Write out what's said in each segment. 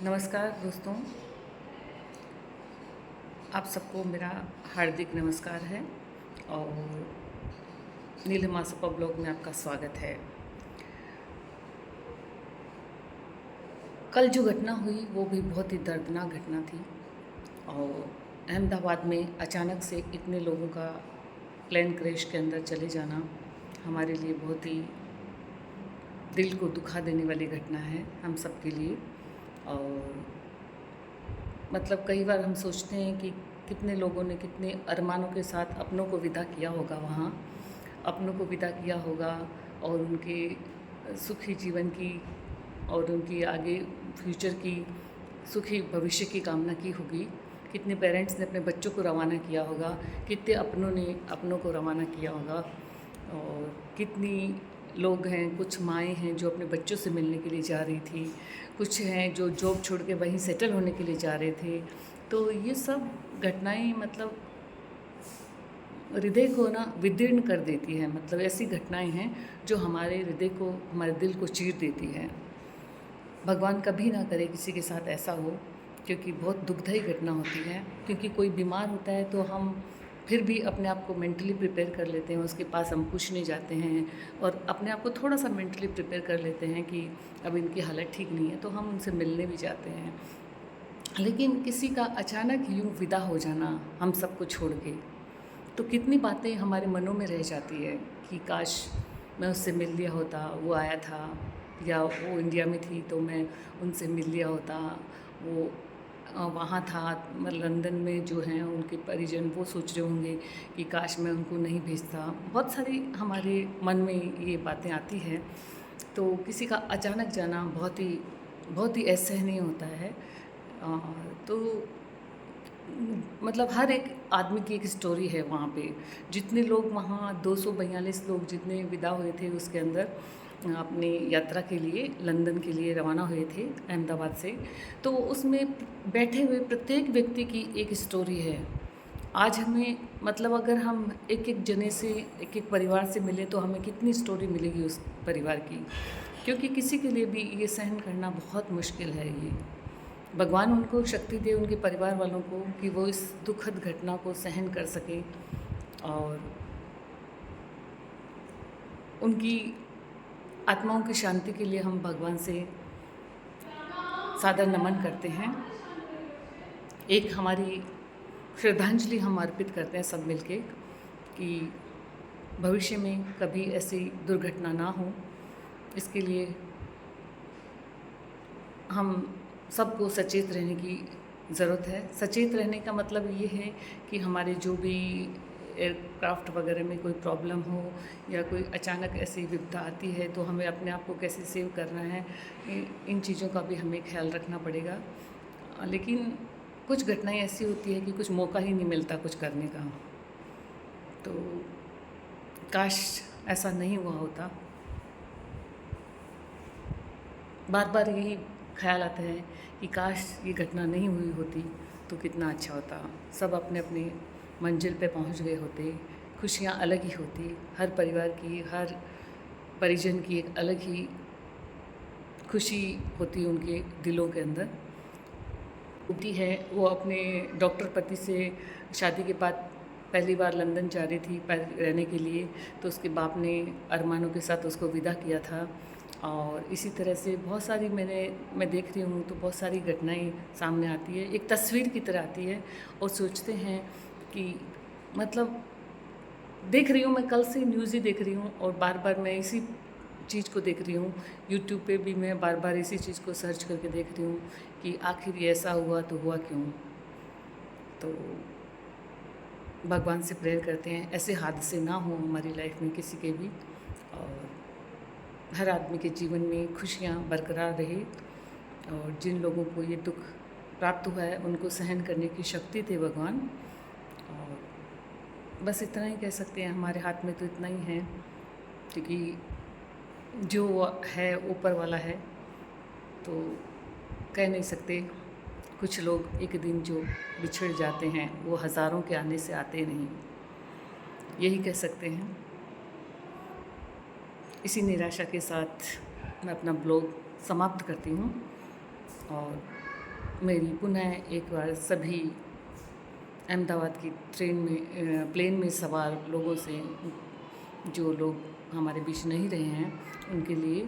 नमस्कार दोस्तों, आप सबको मेरा हार्दिक नमस्कार है और नीलिमा सुपर ब्लॉग में आपका स्वागत है। कल जो घटना हुई वो भी बहुत ही दर्दनाक घटना थी और अहमदाबाद में अचानक से इतने लोगों का प्लेन क्रैश के अंदर चले जाना हमारे लिए बहुत ही दिल को दुखा देने वाली घटना है हम सब के लिए। और मतलब कई बार हम सोचते हैं कि कितने लोगों ने कितने अरमानों के साथ अपनों को विदा किया होगा वहाँ, अपनों को विदा किया होगा और उनके सुखी जीवन की और उनकी आगे फ्यूचर की सुखी भविष्य की कामना की होगी। कितने पेरेंट्स ने अपने बच्चों को रवाना किया होगा, कितने अपनों ने अपनों को रवाना किया होगा और कितनी लोग हैं, कुछ माएँ हैं जो अपने बच्चों से मिलने के लिए जा रही थी, कुछ हैं जो जॉब छोड़ के वहीं सेटल होने के लिए जा रहे थे। तो ये सब घटनाएं मतलब हृदय को ना विदीर्ण कर देती है। मतलब ऐसी घटनाएं हैं जो हमारे हृदय को, हमारे दिल को चीर देती हैं। भगवान कभी ना करे किसी के साथ ऐसा हो, क्योंकि बहुत दुखदायी घटना होती है। क्योंकि कोई बीमार होता है तो हम फिर भी अपने आप को मेंटली प्रिपेयर कर लेते हैं, उसके पास हम पूछने जाते हैं और अपने आप को थोड़ा सा मेंटली प्रिपेयर कर लेते हैं कि अब इनकी हालत ठीक नहीं है, तो हम उनसे मिलने भी जाते हैं। लेकिन किसी का अचानक यूँ विदा हो जाना हम सबको छोड़ के, तो कितनी बातें हमारे मनों में रह जाती है कि काश मैं उससे मिल लिया होता, वो आया था, या वो इंडिया में थी तो मैं उनसे मिल लिया होता, वो वहाँ था। लंदन में जो हैं उनके परिजन वो सोच रहे होंगे कि काश मैं उनको नहीं भेजता। बहुत सारी हमारे मन में ये बातें आती हैं। तो किसी का अचानक जाना बहुत ही असहनीय होता है। तो मतलब हर एक आदमी की एक स्टोरी है वहाँ पे। जितने लोग वहाँ 242 लोग जितने विदा हुए थे उसके अंदर अपनी यात्रा के लिए लंदन के लिए रवाना हुए थे अहमदाबाद से, तो उसमें बैठे हुए प्रत्येक व्यक्ति की एक स्टोरी है। आज हमें मतलब अगर हम एक एक जने से, एक एक परिवार से मिले तो हमें कितनी स्टोरी मिलेगी उस परिवार की, क्योंकि किसी के लिए भी ये सहन करना बहुत मुश्किल है। ये भगवान उनको शक्ति दे, उनके परिवार वालों को, कि वो इस दुखद घटना को सहन कर सकें और उनकी आत्माओं की शांति के लिए हम भगवान से सादर नमन करते हैं। एक हमारी श्रद्धांजलि हम अर्पित करते हैं सब मिलके कि भविष्य में कभी ऐसी दुर्घटना ना हो। इसके लिए हम सबको सचेत रहने की ज़रूरत है। सचेत रहने का मतलब ये है कि हमारे जो भी एयरक्राफ्ट वगैरह में कोई प्रॉब्लम हो या कोई अचानक ऐसी विपदा आती है तो हमें अपने आप को कैसे सेव करना है, इन चीज़ों का भी हमें ख्याल रखना पड़ेगा। लेकिन कुछ घटनाएं ऐसी होती है कि कुछ मौका ही नहीं मिलता कुछ करने का। तो काश ऐसा नहीं हुआ होता। बार बार यही ख्याल आता है कि काश ये घटना नहीं हुई होती तो कितना अच्छा होता। सब अपने अपने मंजिल पे पहुंच गए होते, खुशियाँ अलग ही होती, हर परिवार की, हर परिजन की एक अलग ही खुशी होती उनके दिलों के अंदर होती है। वो अपने डॉक्टर पति से शादी के बाद पहली बार लंदन जा रही थी रहने के लिए, तो उसके बाप ने अरमानों के साथ उसको विदा किया था। और इसी तरह से बहुत सारी मैं देख रही हूँ तो बहुत सारी घटनाएं सामने आती है, एक तस्वीर की तरह आती है और सोचते हैं कि मतलब देख रही हूँ, मैं कल से न्यूज़ ही देख रही हूँ और बार बार मैं इसी चीज़ को देख रही हूँ। यूट्यूब पे भी मैं बार बार इसी चीज़ को सर्च करके देख रही हूँ कि आखिर ये ऐसा हुआ तो हुआ क्यों। तो भगवान से प्रेयर करते हैं ऐसे हादसे ना हो हमारी लाइफ में किसी के भी, और हर आदमी के जीवन में खुशियाँ बरकरार रहे और जिन लोगों को ये दुख प्राप्त हुआ है उनको सहन करने की शक्ति दे भगवान। और बस इतना ही कह सकते हैं, हमारे हाथ में तो इतना ही है, क्योंकि जो है ऊपर वाला है, तो कह नहीं सकते। कुछ लोग एक दिन जो बिछड़ जाते हैं वो हज़ारों के आने से आते नहीं, यही कह सकते हैं। इसी निराशा के साथ मैं अपना ब्लॉग समाप्त करती हूँ और मेरी पुनः एक बार सभी अहमदाबाद की प्लेन में सवार लोगों से, जो लोग हमारे बीच नहीं रहे हैं, उनके लिए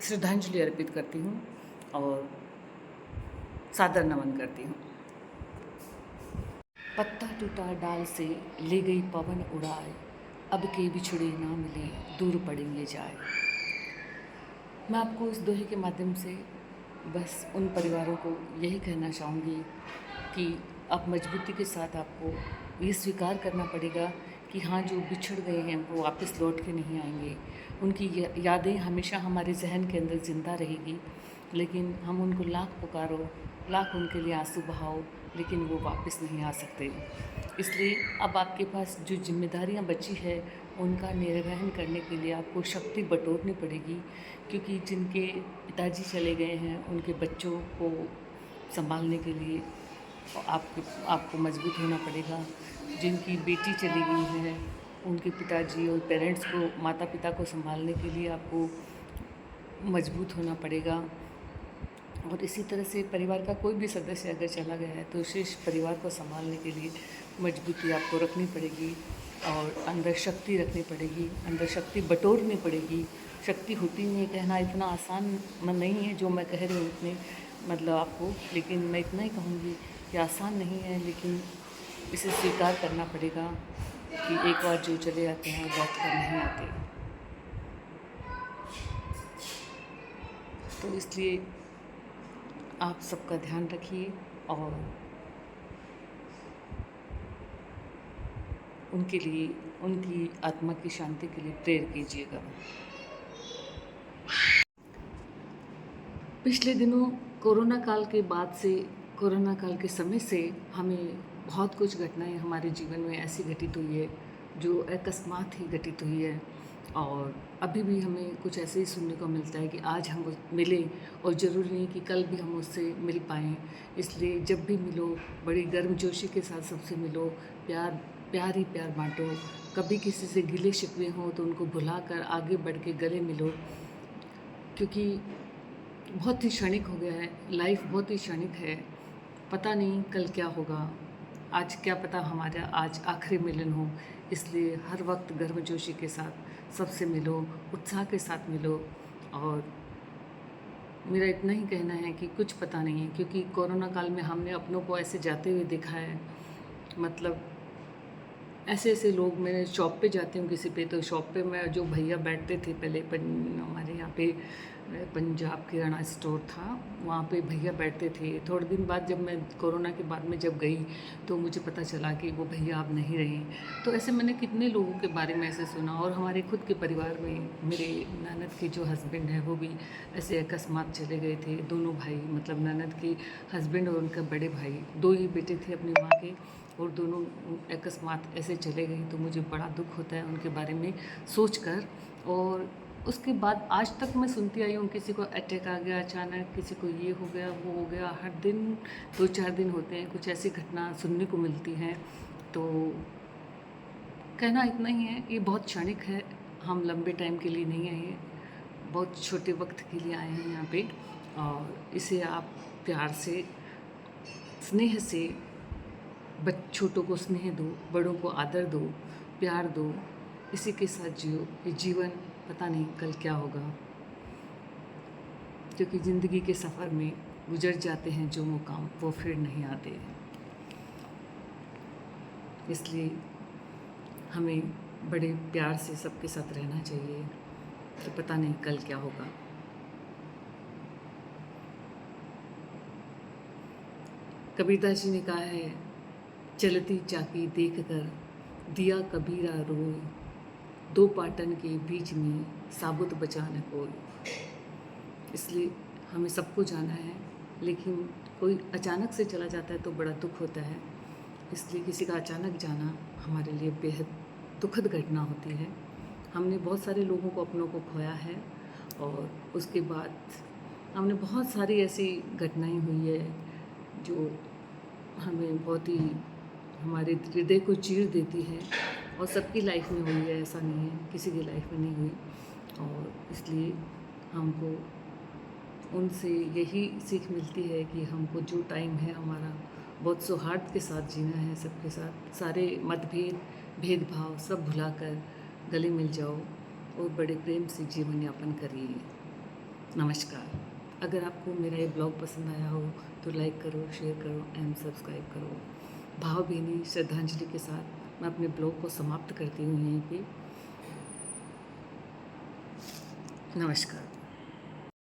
श्रद्धांजलि अर्पित करती हूँ और सादर नमन करती हूँ। पत्ता टूटा डाल से ले गई पवन उड़ाए, अब के बिछड़े ना मिले दूर पड़ेंगे जाए। मैं आपको इस दोहे के माध्यम से बस उन परिवारों को यही कहना चाहूँगी कि अब मजबूती के साथ आपको ये स्वीकार करना पड़ेगा कि हाँ, जो बिछड़ गए हैं वो वापस लौट के नहीं आएंगे। उनकी यादें हमेशा हमारे जहन के अंदर ज़िंदा रहेगी, लेकिन हम उनको लाख पुकारो, लाख उनके लिए आंसू बहाओ, लेकिन वो वापस नहीं आ सकते। इसलिए अब आपके पास जो जिम्मेदारियां बची है उनका निर्वहन करने के लिए आपको शक्ति बटोरनी पड़ेगी, क्योंकि जिनके पिताजी चले गए हैं उनके बच्चों को संभालने के लिए आपको मजबूत होना पड़ेगा। जिनकी बेटी चली गई है उनके पिताजी और पेरेंट्स को, माता पिता को संभालने के लिए आपको मजबूत होना पड़ेगा। और इसी तरह से परिवार का कोई भी सदस्य अगर चला गया है तो शेष परिवार को संभालने के लिए मजबूती आपको रखनी पड़ेगी और अंदर शक्ति रखनी पड़ेगी, अंदर शक्ति बटोरनी पड़ेगी। शक्ति होती नहीं है, कहना इतना आसान नहीं है जो मैं कह रही हूँ इतने मतलब आपको, लेकिन मैं इतना ही कहूँगी कि आसान नहीं है, लेकिन इसे स्वीकार करना पड़ेगा कि एक बार जो चले जाते हैं लौट कर नहीं आते। तो इसलिए आप सबका ध्यान रखिए और उनके लिए, उनकी आत्मा की शांति के लिए प्रेयर कीजिएगा। पिछले दिनों कोरोना काल के बाद से, कोरोना काल के समय से हमें बहुत कुछ घटनाएं हमारे जीवन में ऐसी घटित हुई है जो अकस्मात ही घटित हुई है, और अभी भी हमें कुछ ऐसे ही सुनने को मिलता है कि आज हम मिले और ज़रूरी नहीं कि कल भी हम उससे मिल पाएँ। इसलिए जब भी मिलो बड़ी गर्मजोशी के साथ सबसे मिलो, प्यार ही प्यार बांटो। कभी किसी से गिले शिकवे हों तो उनको भुलाकर आगे बढ़ के गले मिलो, क्योंकि बहुत ही क्षणिक हो गया है, लाइफ बहुत ही क्षणिक है। पता नहीं कल क्या होगा, आज क्या पता हमारा आज आखिरी मिलन हो। इसलिए हर वक्त गर्मजोशी के साथ सबसे मिलो, उत्साह के साथ मिलो। और मेरा इतना ही कहना है कि कुछ पता नहीं है, क्योंकि कोरोना काल में हमने अपनों को ऐसे जाते हुए देखा है। मतलब ऐसे ऐसे लोग, मैं शॉप पे जाती हूँ किसी पे, तो शॉप पे मैं जो भैया बैठते थे पहले, हमारे यहाँ पे पंजाब किराना स्टोर था, वहाँ पे भैया बैठते थे। थोड़े दिन बाद जब मैं कोरोना के बाद में जब गई तो मुझे पता चला कि वो भैया अब नहीं रहे। तो ऐसे मैंने कितने लोगों के बारे में ऐसे सुना, और हमारे खुद के परिवार में मेरे ननद के जो हस्बैंड है वो भी ऐसे अकस्मात चले गए थे। दोनों भाई, मतलब ननद के हस्बैंड और उनका बड़े भाई, दो ही बेटे थे अपनी माँ के, और दोनों अकस्मात ऐसे चले गए। तो मुझे बड़ा दुख होता है उनके बारे में सोचकर। और उसके बाद आज तक मैं सुनती आई हूँ, किसी को अटैक आ गया अचानक, किसी को ये हो गया वो हो गया। हर दिन 2-4 दिन होते हैं, कुछ ऐसी घटना सुनने को मिलती हैं। तो कहना इतना ही है, ये बहुत क्षणिक है, हम लंबे टाइम के लिए नहीं आए हैं, बहुत छोटे वक्त के लिए आए हैं यहाँ पे। और इसे आप प्यार से, स्नेह से, छोटों को स्नेह दो, बड़ों को आदर दो, प्यार दो, इसी के साथ जियो। ये जीवन पता नहीं कल क्या होगा, क्योंकि ज़िंदगी के सफ़र में गुजर जाते हैं जो मुकाम, वो फिर नहीं आते। इसलिए हमें बड़े प्यार से सबके साथ रहना चाहिए, कि पता नहीं कल क्या होगा। कबीरदास जी ने कहा है, चलती चाकी देख कर दिया कबीरा रोए, दो पाटन के बीच में साबुत बचा न कोई। इसलिए हमें सबको जाना है, लेकिन कोई अचानक से चला जाता है तो बड़ा दुख होता है। इसलिए किसी का अचानक जाना हमारे लिए बेहद दुखद घटना होती है। हमने बहुत सारे लोगों को, अपनों को खोया है, और उसके बाद हमने बहुत सारी ऐसी घटनाएं हुई है जो हमें बहुत ही, हमारे हृदय को चीर देती है। और सबकी लाइफ में हुई है, ऐसा नहीं है किसी की लाइफ में नहीं हुई। और इसलिए हमको उनसे यही सीख मिलती है कि हमको जो टाइम है हमारा बहुत सौहार्द के साथ जीना है, सबके साथ सारे मतभेद भेदभाव सब भुलाकर गले मिल जाओ और बड़े प्रेम से जीवन यापन करिए। नमस्कार। अगर आपको मेरा ये ब्लॉग पसंद आया हो तो लाइक करो, शेयर करो एंड सब्सक्राइब करो। भावभीनी श्रद्धांजलि के साथ मैं अपने ब्लॉग को समाप्त करती हूँ यहीं पे। नमस्कार।